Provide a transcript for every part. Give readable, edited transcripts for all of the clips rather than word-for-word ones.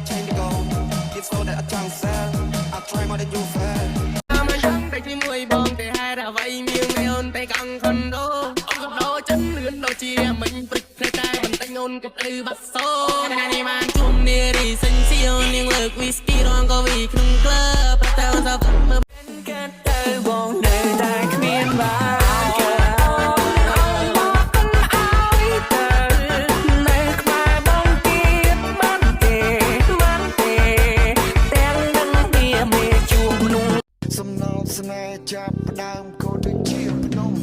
change the goal. It's so that I can't sell. I try more than you fail. តែជាមួយបងតែហេតុអ្វីមានអូនតែកង់ខុនដូអូនក៏ដោចិនលឿនដូចជាមិញព្រឹកតែបន្តិចអូនក៏ទៅបាត់សូថ្ងៃនេះបានជុំនារីសិញសៀវនាងលើកវីស្គីរងក៏វីក្នុងក្លឹបប្រតើសាប់មើលកាត់ទៅបងនៅតែគ្មានបានចាប់ផ្ដើមក៏ដូចជាភ្នំ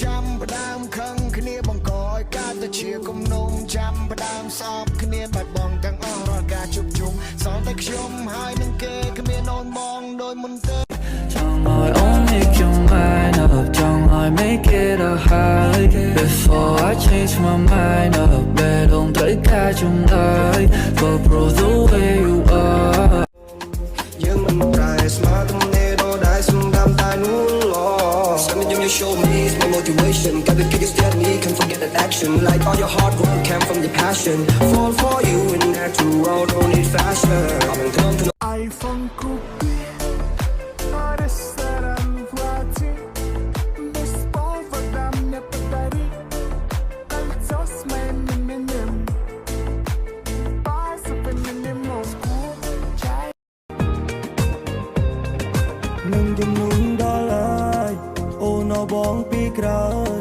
ចាំផ្ដើមខឹងគ្នាបង្កឲ្យកើតទៅជាគំនុំចាំផ្ដើមសពគ្នាបាត់បង់ទាំងអស់រាល់ការជួបជុំសងតែខ្ញុំហើយនឹងគេគ្មានអូនមកដោយមុនទេចង់ឲ្យអូននេះខ្ញុំmind up ចង់ឲ្យ make it a high before I change my mind up បែរងត្រូវការជំនួយ for bro the way you are យើងមិនប្រែស្មារតីYou show me is my motivation. Got the biggest that me can't forget that action. Like all your hard work came from your passion. Fall for you in that true world, don't need fashion. I've been come to know iPhone cookie. Artist that I'm watching. Miss Paul for them never daddy. I just made me minimum. Pass up in minimum school. $1 អូនបងពីក្រោយ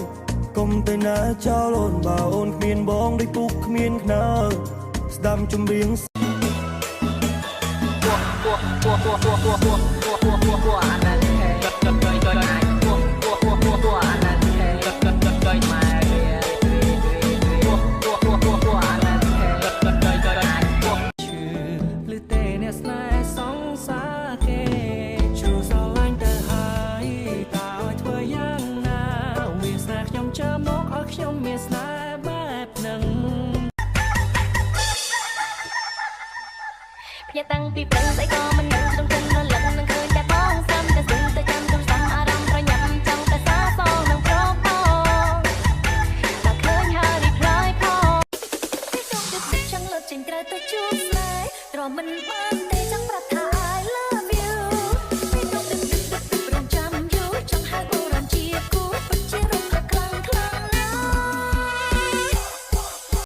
កុំទៅណាចោលអូនបើអូនគ្មានបងដូចពុកគ្មានខ្នើស្ដាំចម្រៀងអាណានិហេអាណានិហេលឺទេអ្នកស្នេហ៍សងសាគេជួសឡាញ់ទៅហើយចាំមកឲ្យខ្ញុំមានស្នេហ៍បែបហ្នឹងភ្ញាក់តាំងពីព្រឹកស្អីក៏មិនដឹងក្នុងចិត្តរលឹកនឹងឃើញតែបងស្ដាំតែស្ទឹងតែចាំទូរស័ព្ទអារម្មណ៍ប្រញាប់ចង់តែសារសងនឹងប្រពន្ធតែឃើញហើយរីផ្លាយផងទីចង់ទៅចង់លើកចេញត្រូវទៅជួបស្នេហ៍ត្រមិនបាន